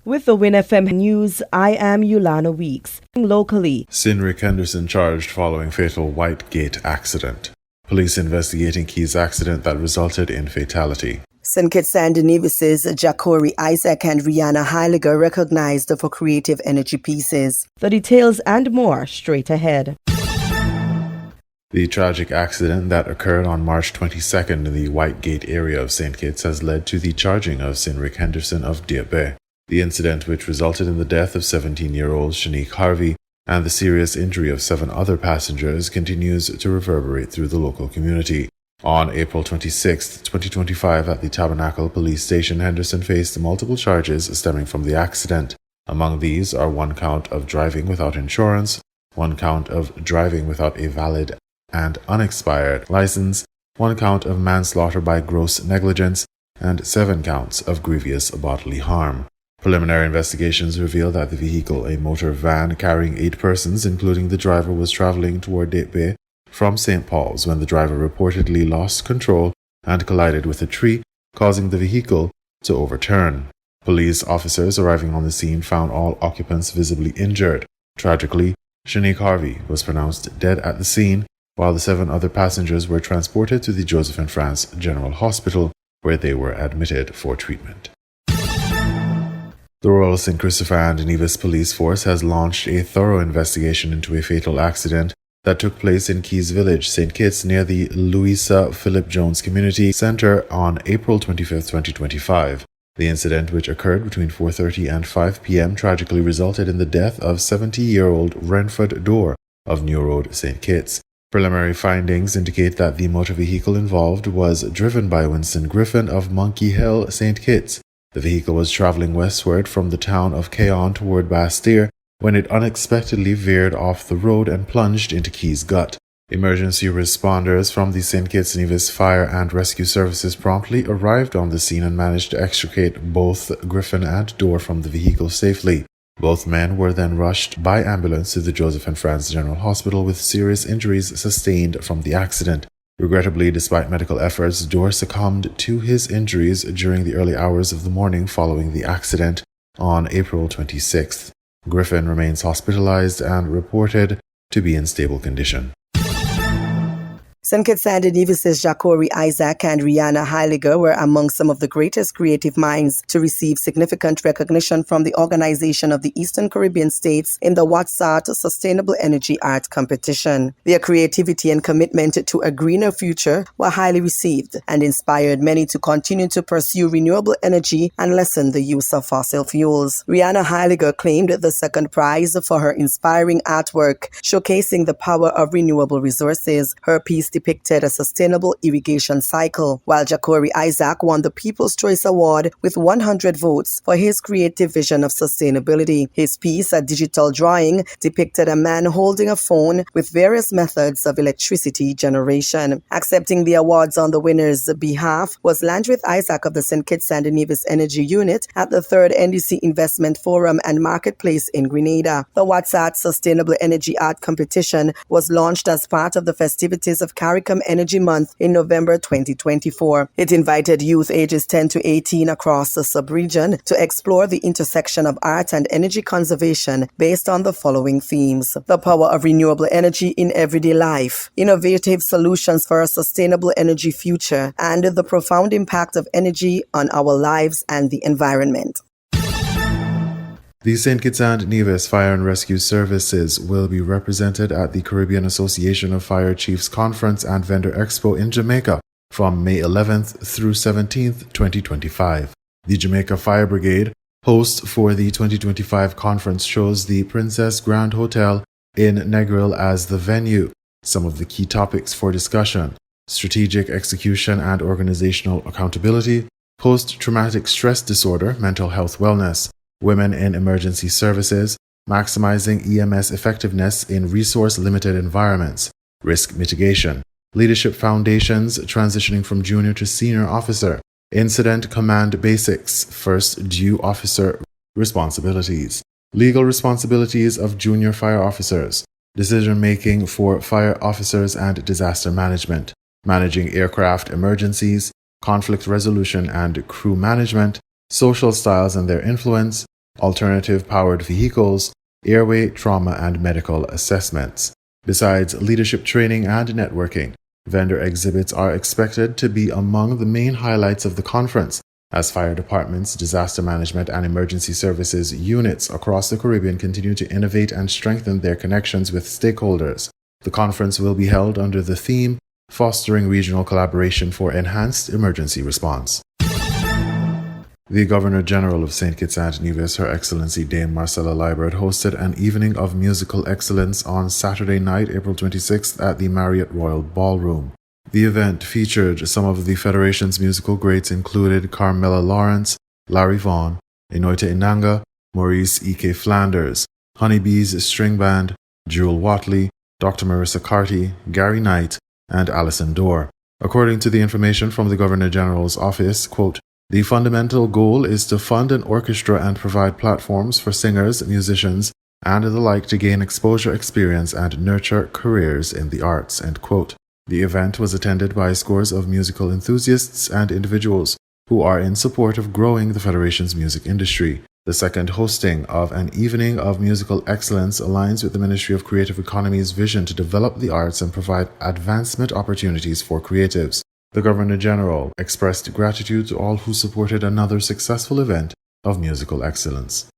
With the WINN FM News, I am Yulana Weeks. Locally, Sinrick Henderson charged following fatal Whitegate accident. Police investigating Keys accident that resulted in fatality. St. Kitts and Nevis's Jacori Isaac and Rihanna Heiliger recognized for creative energy pieces. The details and more straight ahead. The tragic accident that occurred on March 22nd in the Whitegate area of St. Kitts has led to the charging of Sinrick Henderson of Deer Bay. The incident, which resulted in the death of 17-year-old Shanique Harvey and the serious injury of 7 other passengers, continues to reverberate through the local community. On April 26, 2025, at the Tabernacle Police Station, Henderson faced multiple charges stemming from the accident. Among these are 1 count of driving without insurance, 1 count of driving without a valid and unexpired license, 1 count of manslaughter by gross negligence, and 7 counts of grievous bodily harm. Preliminary investigations reveal that the vehicle, a motor van carrying 8 persons, including the driver, was traveling toward Deep Bay from St. Paul's when the driver reportedly lost control and collided with a tree, causing the vehicle to overturn. Police officers arriving on the scene found all occupants visibly injured. Tragically, Shanique Harvey was pronounced dead at the scene, while the 7 other passengers were transported to the Joseph and France General Hospital, where they were admitted for treatment. The Royal St. Christopher and Nevis Police Force has launched a thorough investigation into a fatal accident that took place in Keys Village, St. Kitts, near the Louisa Philip Jones Community Center on April 25, 2025. The incident, which occurred between 4:30 and 5 p.m., tragically resulted in the death of 70-year-old Renford Dorr of New Road, St. Kitts. Preliminary findings indicate that the motor vehicle involved was driven by Winston Griffin of Monkey Hill, St. Kitts. The vehicle was traveling westward from the town of Cayon toward Bastille when it unexpectedly veered off the road and plunged into Keys Gut. Emergency responders from the St. Kitts Nevis Fire and Rescue Services promptly arrived on the scene and managed to extricate both Griffin and Dorr from the vehicle safely. Both men were then rushed by ambulance to the Joseph and France General Hospital with serious injuries sustained from the accident. Regrettably, despite medical efforts, Dorr succumbed to his injuries during the early hours of the morning following the accident on April 26th. Griffin remains hospitalized and reported to be in stable condition. St. Kitts and Nevis's Jacori Isaac and Rihanna Heiliger were among some of the greatest creative minds to receive significant recognition from the Organization of the Eastern Caribbean States in the WATSAT Sustainable Energy Art Competition. Their creativity and commitment to a greener future were highly received and inspired many to continue to pursue renewable energy and lessen the use of fossil fuels. Rihanna Heiliger claimed the second prize for her inspiring artwork, showcasing the power of renewable resources. Her piece depicted a sustainable irrigation cycle, while Jacori Isaac won the People's Choice Award with 100 votes for his creative vision of sustainability. His piece, a digital drawing, depicted a man holding a phone with various methods of electricity generation. Accepting the awards on the winner's behalf was Landrith Isaac of the St. Kitts and Nevis Energy Unit at the 3rd NDC Investment Forum and Marketplace in Grenada. The WATSAT Sustainable Energy Art Competition was launched as part of the festivities of CARICOM Energy Month in November 2024. It invited youth ages 10 to 18 across the sub-region to explore the intersection of art and energy conservation based on the following themes: the power of renewable energy in everyday life, innovative solutions for a sustainable energy future, and the profound impact of energy on our lives and the environment. The St. Kitts and Nevis Fire and Rescue Services will be represented at the Caribbean Association of Fire Chiefs Conference and Vendor Expo in Jamaica from May 11th through 17th, 2025. The Jamaica Fire Brigade, host for the 2025 conference, chose the Princess Grand Hotel in Negril as the venue. Some of the key topics for discussion: strategic execution and organizational accountability, post-traumatic stress disorder, mental health wellness, women in emergency services, maximizing EMS effectiveness in resource-limited environments, risk mitigation, leadership foundations transitioning from junior to senior officer, incident command basics, first due officer responsibilities, legal responsibilities of junior fire officers, decision-making for fire officers and disaster management, managing aircraft emergencies, conflict resolution and crew management, social styles and their influence, alternative powered vehicles, airway, trauma, and medical assessments. Besides leadership training and networking, vendor exhibits are expected to be among the main highlights of the conference, as fire departments, disaster management, and emergency services units across the Caribbean continue to innovate and strengthen their connections with stakeholders. The conference will be held under the theme, Fostering Regional Collaboration for Enhanced Emergency Response. The Governor General of St. Kitts and Nevis, Her Excellency Dame Marcella Liebert, hosted an evening of musical excellence on Saturday night, April 26th at the Marriott Royal Ballroom. The event featured some of the Federation's musical greats included Carmela Lawrence, Larry Vaughn, Enoita Inanga, Maurice E.K. Flanders, Honeybees String Band, Jewel Watley, Dr. Marissa Carty, Gary Knight, and Alison Dorr. According to the information from the Governor General's office, quote, the fundamental goal is to fund an orchestra and provide platforms for singers, musicians, and the like to gain exposure, experience, and nurture careers in the arts, end quote. The event was attended by scores of musical enthusiasts and individuals who are in support of growing the Federation's music industry. The second hosting of an evening of musical excellence aligns with the Ministry of Creative Economy's vision to develop the arts and provide advancement opportunities for creatives. The Governor General expressed gratitude to all who supported another successful event of musical excellence.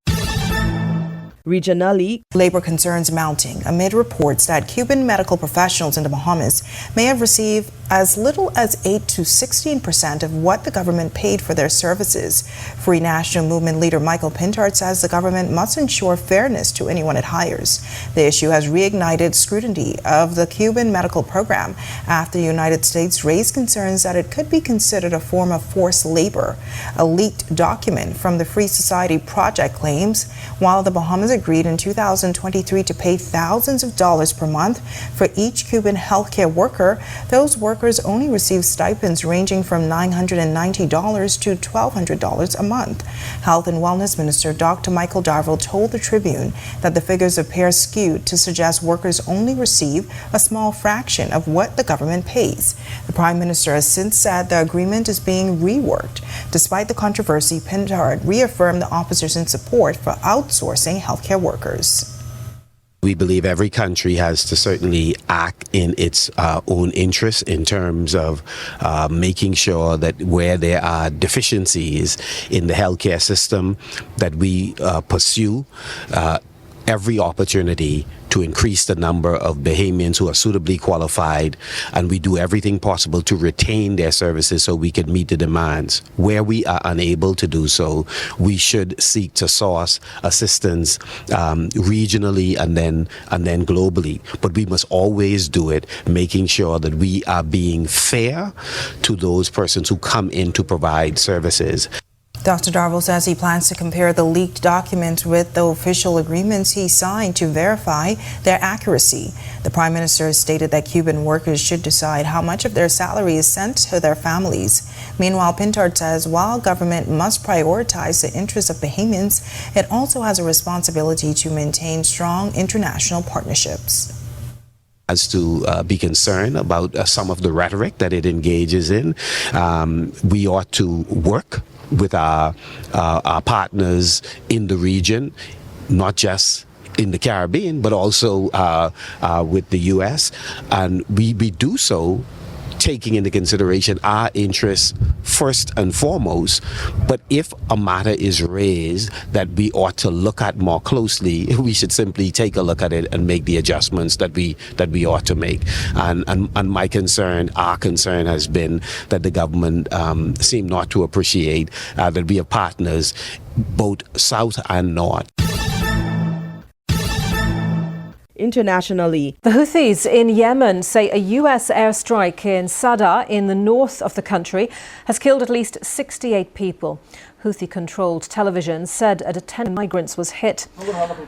Regionally, labor concerns mounting amid reports that Cuban medical professionals in the Bahamas may have received as little as 8 to 16% of what the government paid for their services. Free National Movement leader Michael Pintard says the government must ensure fairness to anyone it hires. The issue has reignited scrutiny of the Cuban medical program after the United States raised concerns that it could be considered a form of forced labor. A leaked document from the Free Society Project claims while the Bahamas agreed in 2023 to pay thousands of dollars per month for each Cuban healthcare worker, those workers only receive stipends ranging from $990 to $1,200 a month. Health and Wellness Minister Dr. Michael Darville told the Tribune that the figures appear skewed to suggest workers only receive a small fraction of what the government pays. The Prime Minister has since said the agreement is being reworked. Despite the controversy, Pintard reaffirmed the opposition's support for outsourcing healthcare workers. We believe every country has to certainly act in its own interest in terms of making sure that where there are deficiencies in the healthcare system, that we pursue every opportunity to increase the number of Bahamians who are suitably qualified, and we do everything possible to retain their services so we can meet the demands. Where we are unable to do so, we should seek to source assistance regionally and then globally. But we must always do it, making sure that we are being fair to those persons who come in to provide services. Dr. Darville says he plans to compare the leaked documents with the official agreements he signed to verify their accuracy. The Prime Minister has stated that Cuban workers should decide how much of their salary is sent to their families. Meanwhile, Pintard says while government must prioritize the interests of Bahamians, it also has a responsibility to maintain strong international partnerships. As to be concerned about some of the rhetoric that it engages in, we ought to work with our partners in the region, not just in the Caribbean, but also with the U.S. And we do so taking into consideration our interests first and foremost. But if a matter is raised that we ought to look at more closely, we should simply take a look at it and make the adjustments that we ought to make. And my concern, our concern has been that the government seem not to appreciate that we are partners both south and north. Internationally, the Houthis in Yemen say a U.S. airstrike in Sada in the north of the country has killed at least 68 people. Houthi-controlled television said a 10 migrants was hit.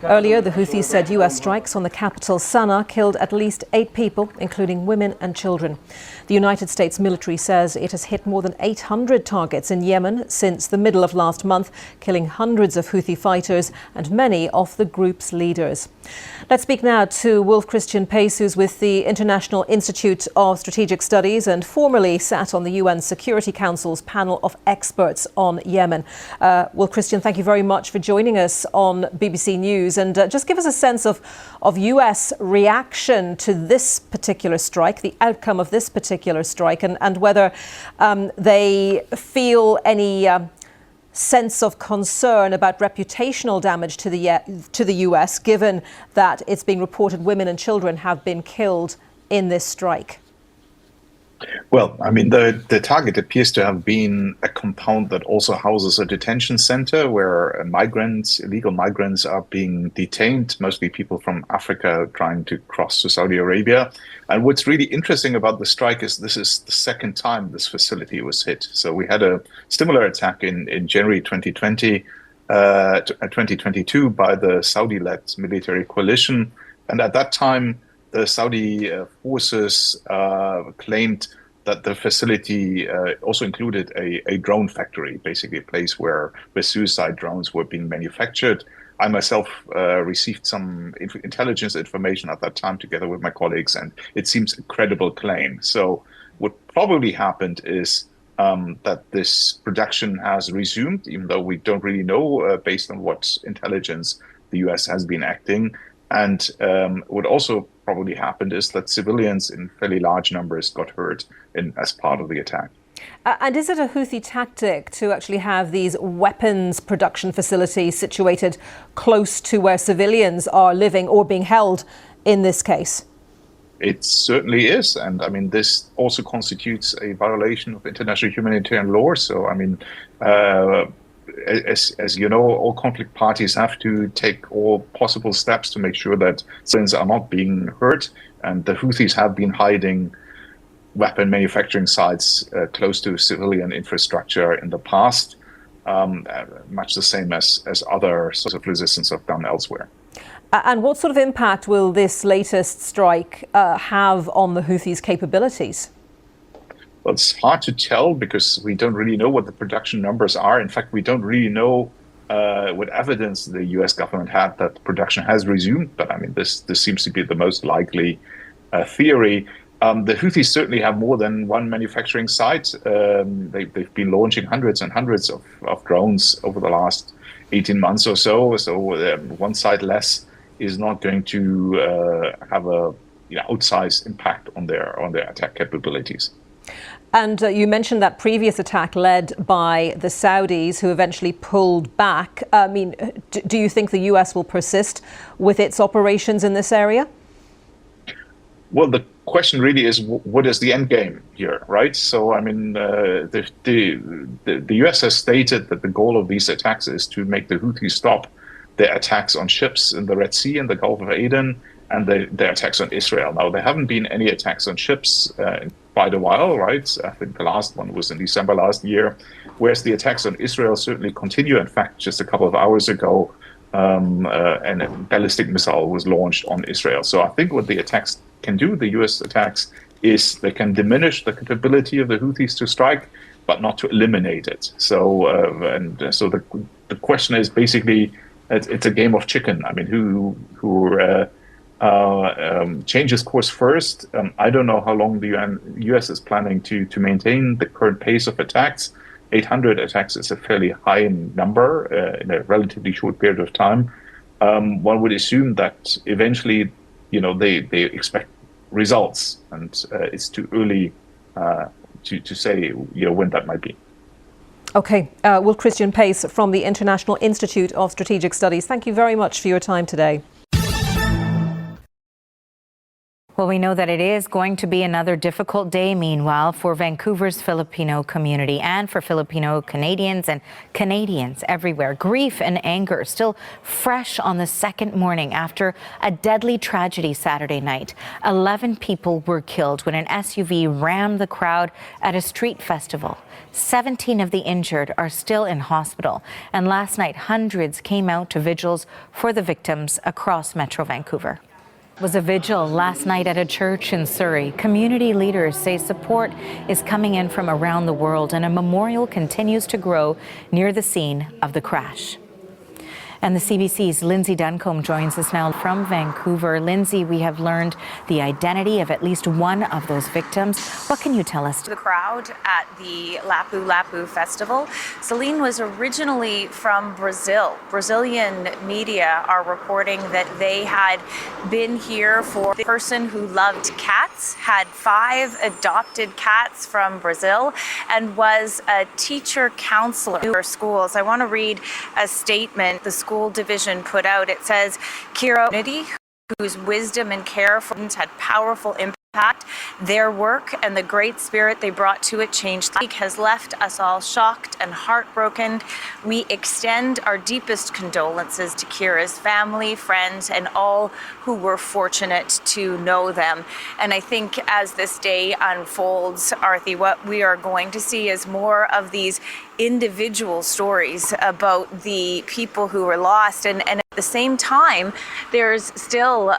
Earlier, the Houthis said U.S. strikes on the capital Sana'a killed at least 8 people, including women and children. The United States military says it has hit more than 800 targets in Yemen since the middle of last month, killing hundreds of Houthi fighters and many of the group's leaders. Let's speak now to Wolf Christian Pace, who's with the International Institute of Strategic Studies and formerly sat on the UN Security Council's panel of experts on Yemen. Well, Christian, thank you very much for joining us on BBC News, and just give us a sense of US reaction to this particular strike, the outcome of this particular strike, and whether they feel any sense of concern about reputational damage to the US, given that it's being reported women and children have been killed in this strike. Well, I mean, the target appears to have been a compound that also houses a detention center where illegal migrants are being detained, mostly people from Africa trying to cross to Saudi Arabia. And what's really interesting about the strike is this is the second time this facility was hit. So we had a similar attack in January 2022 by the Saudi-led military coalition. And at that time, the Saudi forces claimed that the facility also included a drone factory, basically a place where suicide drones were being manufactured. I myself received some intelligence information at that time together with my colleagues, and it seems a credible claim. So what probably happened is that this production has resumed, even though we don't really know based on what intelligence the US has been acting. And what also probably happened is that civilians in fairly large numbers got hurt as part of the attack. And is it a Houthi tactic to actually have these weapons production facilities situated close to where civilians are living or being held in this case? It certainly is. And I mean, this also constitutes a violation of international humanitarian law. So, I mean, as you know, all conflict parties have to take all possible steps to make sure that civilians are not being hurt. And the Houthis have been hiding weapon manufacturing sites close to civilian infrastructure in the past, much the same as other sorts of resistance have done elsewhere. And what sort of impact will this latest strike have on the Houthis' capabilities? Well, it's hard to tell because we don't really know what the production numbers are. In fact, we don't really know what evidence the US government had that production has resumed. But I mean, this seems to be the most likely theory. The Houthis certainly have more than one manufacturing site. They've been launching hundreds and hundreds of drones over the last 18 months or so. So one site less is not going to have a outsized impact on their attack capabilities. And you mentioned that previous attack led by the Saudis, who eventually pulled back. I mean, do you think the US will persist with its operations in this area? Well, the question really is, what is the end game here, right? So, I mean, the US has stated that the goal of these attacks is to make the Houthis stop their attacks on ships in the Red Sea and the Gulf of Aden, and their attacks on Israel. Now, there haven't been any attacks on ships in quite a while, right? I think the last one was in December last year, whereas the attacks on Israel certainly continue. In fact, just a couple of hours ago, a ballistic missile was launched on Israel. So I think what the attacks can do, the US attacks, is they can diminish the capability of the Houthis to strike, but not to eliminate it. So, so the question is basically, it's a game of chicken. I mean, who changes course first? I don't know how long the US is planning to maintain the current pace of attacks. 800 attacks is a fairly high number in a relatively short period of time. One would assume that eventually, they expect results, and it's too early to say, when that might be. Okay. Well, Christian Pace from the International Institute of Strategic Studies, thank you very much for your time today. Well, we know that it is going to be another difficult day, meanwhile, for Vancouver's Filipino community and for Filipino Canadians and Canadians everywhere. Grief and anger still fresh on the second morning after a deadly tragedy Saturday night. 11 people were killed when an SUV rammed the crowd at a street festival. 17 of the injured are still in hospital. And last night, hundreds came out to vigils for the victims across Metro Vancouver. It was a vigil last night at a church in Surrey. Community leaders say support is coming in from around the world, and a memorial continues to grow near the scene of the crash. And the CBC's Lindsay Duncombe joins us now from Vancouver. Lindsay, we have learned the identity of at least one of those victims. What can you tell us? The crowd at the Lapu Lapu Festival. Celine was originally from Brazil. Brazilian media are reporting that they had been here for a person who loved cats, had 5 adopted cats from Brazil, and was a teacher counselor for schools. I want to read a statement the school division put out. It says, Kira, whose wisdom and care for students had powerful impact. Their work and the great spirit they brought to it changed the week has left us all shocked and heartbroken. We extend our deepest condolences to Kira's family, friends, and all who were fortunate to know them. And I think as this day unfolds, Arthi, what we are going to see is more of these individual stories about the people who were lost. And at the same time, there's still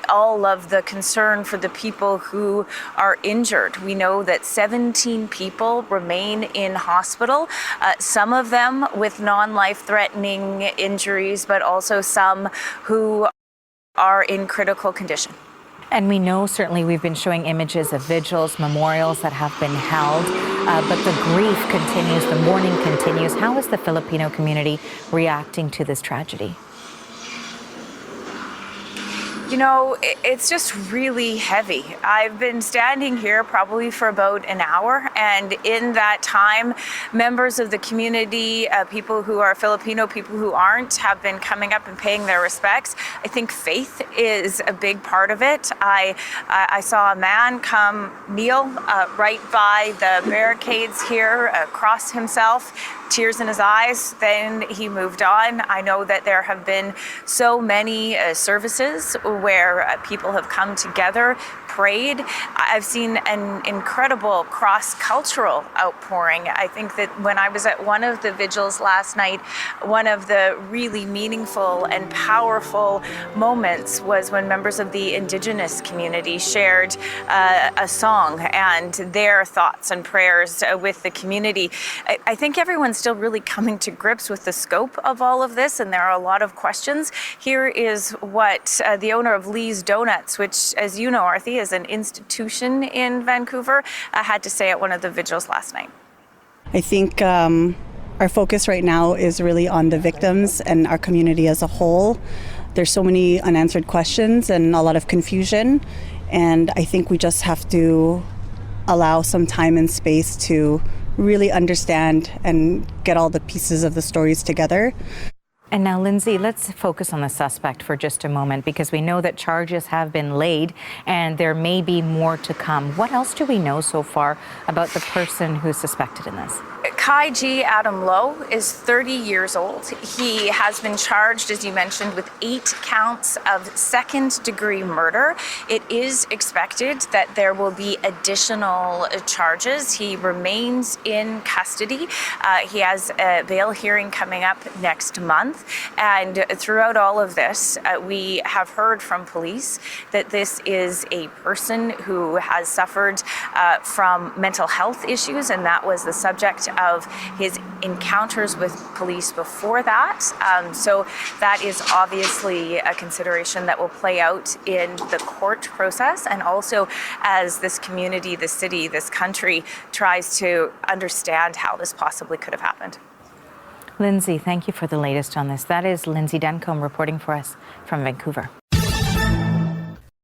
all of the concern for the people who are injured. We know that 17 people remain in hospital, some of them with non-life-threatening injuries, but also some who are in critical condition. And we know certainly we've been showing images of vigils, memorials that have been held, but the grief continues, the mourning continues. How is the Filipino community reacting to this tragedy? You know, it's just really heavy. I've been standing here probably for about an hour, and in that time, members of the community, people who are Filipino, people who aren't, have been coming up and paying their respects. I think faith is a big part of it. I saw a man come kneel right by the barricades here, cross himself, tears in his eyes, then he moved on. I know that there have been so many services where people have come together, prayed. I've seen an incredible cross-cultural outpouring. I think that when I was at one of the vigils last night, one of the really meaningful and powerful moments was when members of the Indigenous community shared a song and their thoughts and prayers with the community. I think everyone's still really coming to grips with the scope of all of this, and there are a lot of questions. Here is what the owner of Lee's Donuts, which, as you know, Arthi, is an institution in Vancouver, had to say at one of the vigils last night. I think our focus right now is really on the victims and our community as a whole. There's so many unanswered questions and a lot of confusion, and I think we just have to allow some time and space to really understand and get all the pieces of the stories together. And now, Lindsay, let's focus on the suspect for just a moment, because we know that charges have been laid and there may be more to come. What else do we know so far about the person who's suspected in this? Kai G. Adam Lowe is 30 years old. He has been charged, as you mentioned, with 8 counts of second-degree murder. It is expected that there will be additional charges. He remains in custody. He has a bail hearing coming up next month. And throughout all of this, we have heard from police that this is a person who has suffered from mental health issues, and that was the subject of his encounters with police before that. So that is obviously a consideration that will play out in the court process, and also as this community, this city, this country tries to understand how this possibly could have happened. Lindsay, thank you for the latest on this. That is Lindsay Duncombe reporting for us from Vancouver.